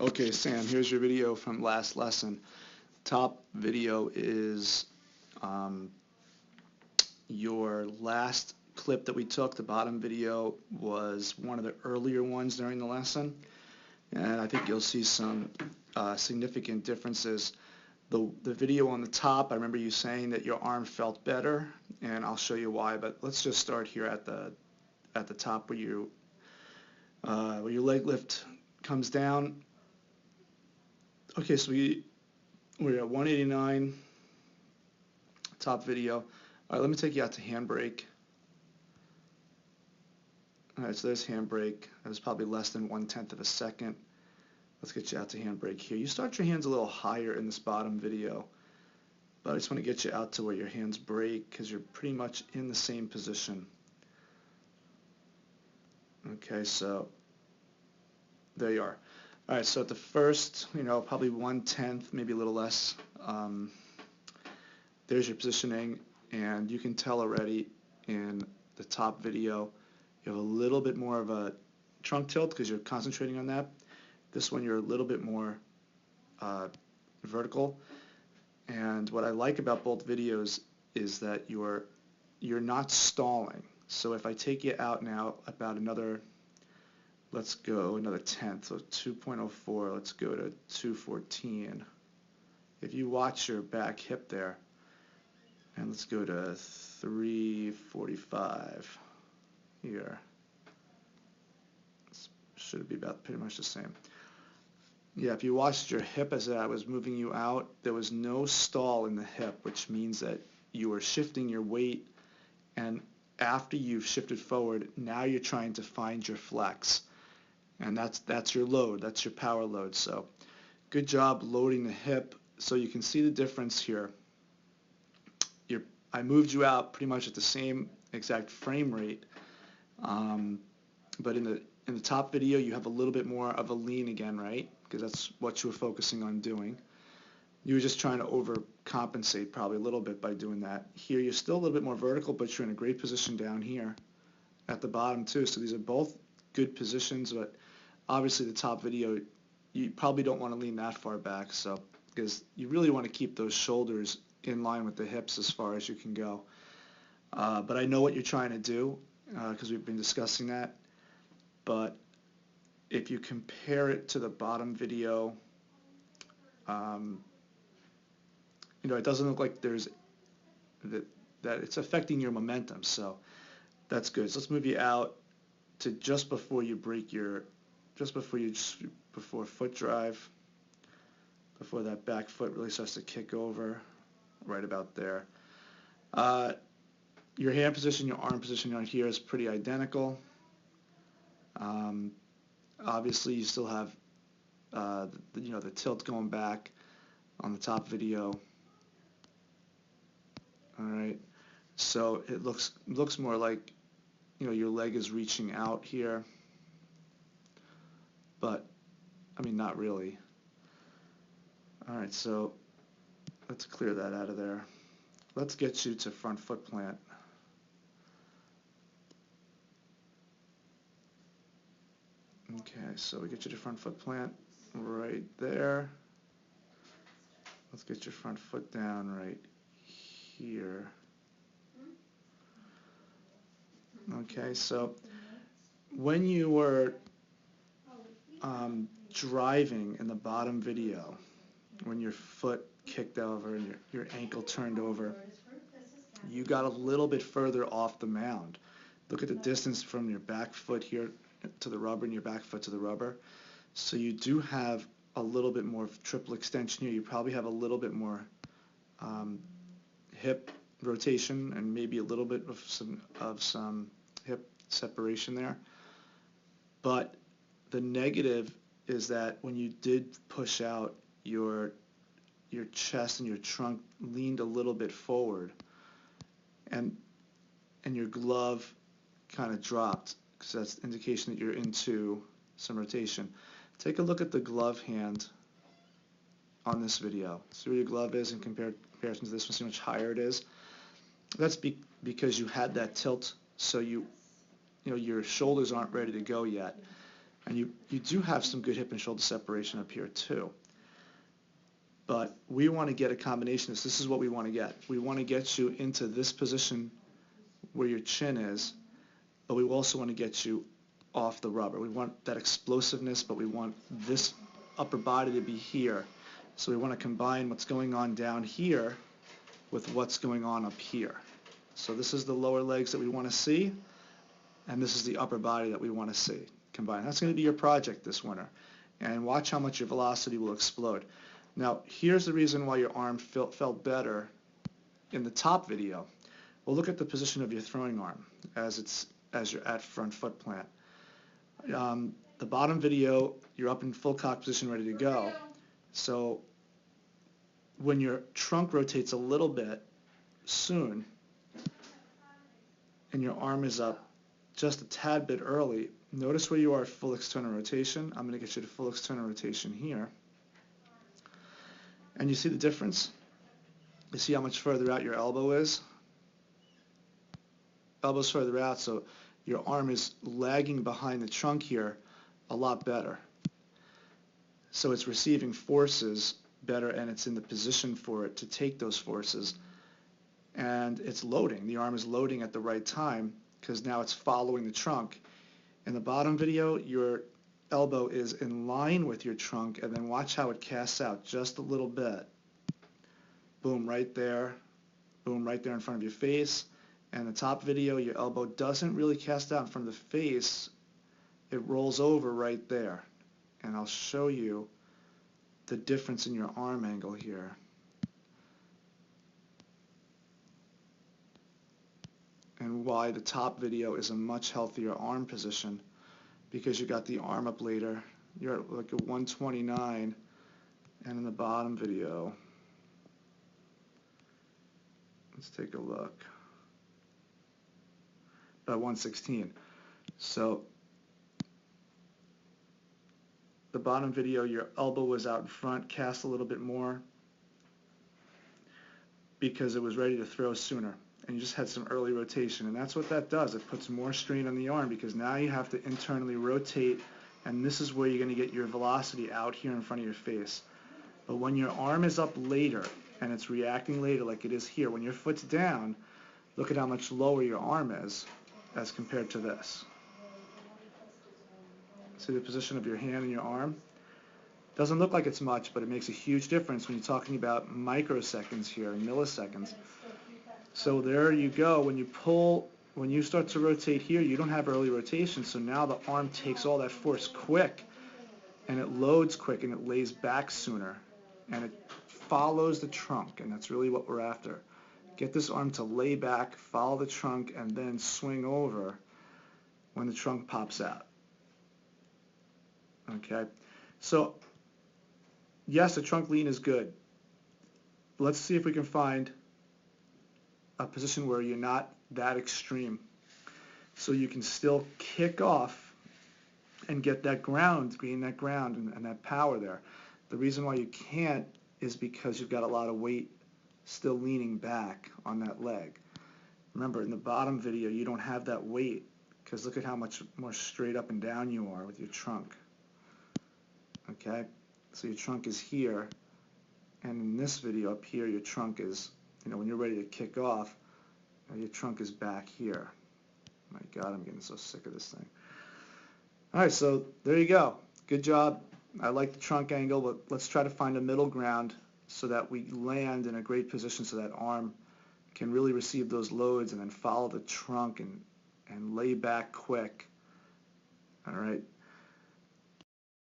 Okay, Sam, here's your video from last lesson. Top video is your last clip that we took. The bottom video was one of the earlier ones during the lesson, and I think you'll see some significant differences. The video on the top, I remember you saying that your arm felt better, and I'll show you why, but let's just start here at the top where your leg lift comes down. Okay, so we're at 189, top video. All right, let me take you out to handbrake. All right, so there's handbrake. That was probably less than 1/10 of a second. Let's get you out to handbrake here. You start your hands a little higher in this bottom video, but I just want to get you out to where your hands brake because you're pretty much in the same position. Okay, so there you are. All right, so at the first, probably 1/10, maybe a little less, there's your positioning, and you can tell already in the top video you have a little bit more of a trunk tilt because you're concentrating on that. This one you're a little bit more vertical, and what I like about both videos is that you're not stalling. So if I take you out now about another, let's go another 1/10, so 2.04, let's go to 214. If you watch your back hip there, and let's go to 345 here. This should be about pretty much the same. Yeah, if you watched your hip as I was moving you out, there was no stall in the hip, which means that you were shifting your weight, and after you've shifted forward, now you're trying to find your flex. And that's your load, that's your power load. So good job loading the hip. So you can see the difference here. I moved you out pretty much at the same exact frame rate, but in the top video you have a little bit more of a lean again, right? Because that's what you were focusing on doing. You were just trying to overcompensate probably a little bit by doing that. Here you're still a little bit more vertical, but you're in a great position down here at the bottom too. So these are both good positions, but obviously the top video you probably don't want to lean that far back, so because you really want to keep those shoulders in line with the hips as far as you can go. But I know what you're trying to do because we've been discussing that. But if you compare it to the bottom video, it doesn't look like there's that it's affecting your momentum, so that's good. So let's move you out to just before you break before foot drive, before that back foot really starts to kick over, right about there. Your hand position, your arm position on here is pretty identical. Obviously you still have the tilt going back on the top video. All right, so it looks more like your leg is reaching out here, but I mean not really. All right, so let's clear that out of there. Let's get you to front foot plant. Okay, so we get you to front foot plant right there. Let's get your front foot down right here. Okay, so when you were driving in the bottom video, when your foot kicked over and your ankle turned over, you got a little bit further off the mound. Look at the distance from your back foot here to the rubber and your back foot to the rubber. So you do have a little bit more triple extension here. You probably have a little bit more hip rotation and maybe a little bit of some hip separation there. But the negative is that when you did push out, your chest and your trunk leaned a little bit forward, and your glove kind of dropped, because that's an indication that you're into some rotation. Take a look at the glove hand on this video. See where your glove is in comparison to this one, see how much higher it is. That's because you had that tilt, so your shoulders aren't ready to go yet. And you do have some good hip and shoulder separation up here too. But we want to get a combination of this. This is what we want to get. We want to get you into this position where your chin is, but we also want to get you off the rubber. We want that explosiveness, but we want this upper body to be here. So we want to combine what's going on down here with what's going on up here. So this is the lower legs that we want to see, and this is the upper body that we want to see combined. That's going to be your project this winter. And watch how much your velocity will explode. Now, here's the reason why your arm felt better in the top video. Well, look at the position of your throwing arm as you're at front foot plant. The bottom video, you're up in full cock position, ready to go. So when your trunk rotates a little bit soon, and your arm is up just a tad bit early, notice where you are at full external rotation. I'm going to get you to full external rotation here. And you see the difference? You see how much further out your elbow is? Elbow's further out, so your arm is lagging behind the trunk here a lot better. So it's receiving forces better, and it's in the position for it to take those forces. And it's loading. The arm is loading at the right time because now it's following the trunk. In the bottom video, your elbow is in line with your trunk, and then watch how it casts out just a little bit. Boom, right there. Boom, right there in front of your face. And the top video, your elbow doesn't really cast out in front of the face. It rolls over right there. And I'll show you the difference in your arm angle here. And why the top video is a much healthier arm position, because you got the arm up later. You're at like a 129, and in the bottom video, let's take a look, about 116. So the bottom video, your elbow was out in front, cast a little bit more because it was ready to throw sooner, and you just had some early rotation, and that's what that does. It puts more strain on the arm because now you have to internally rotate, and this is where you're going to get your velocity out here in front of your face. But when your arm is up later and it's reacting later like it is here, when your foot's down, look at how much lower your arm is as compared to this. See the position of your hand and your arm? Doesn't look like it's much, but it makes a huge difference when you're talking about microseconds here, milliseconds. So there you go. When you pull, when you start to rotate here, you don't have early rotation, so now the arm takes all that force quick, and it loads quick, and it lays back sooner, and it follows the trunk, and that's really what we're after. Get this arm to lay back, follow the trunk, and then swing over when the trunk pops out. Okay, so yes, the trunk lean is good. Let's see if we can find a position where you're not that extreme, so you can still kick off and get that ground, gain that ground and that power there. The reason why you can't is because you've got a lot of weight still leaning back on that leg. Remember, in the bottom video, you don't have that weight because look at how much more straight up and down you are with your trunk. Okay, so your trunk is here, and in this video up here, your trunk is, when you're ready to kick off, your trunk is back here. My God, I'm getting so sick of this thing. All right, so there you go. Good job. I like the trunk angle, but let's try to find a middle ground so that we land in a great position so that arm can really receive those loads and then follow the trunk and lay back quick. All right.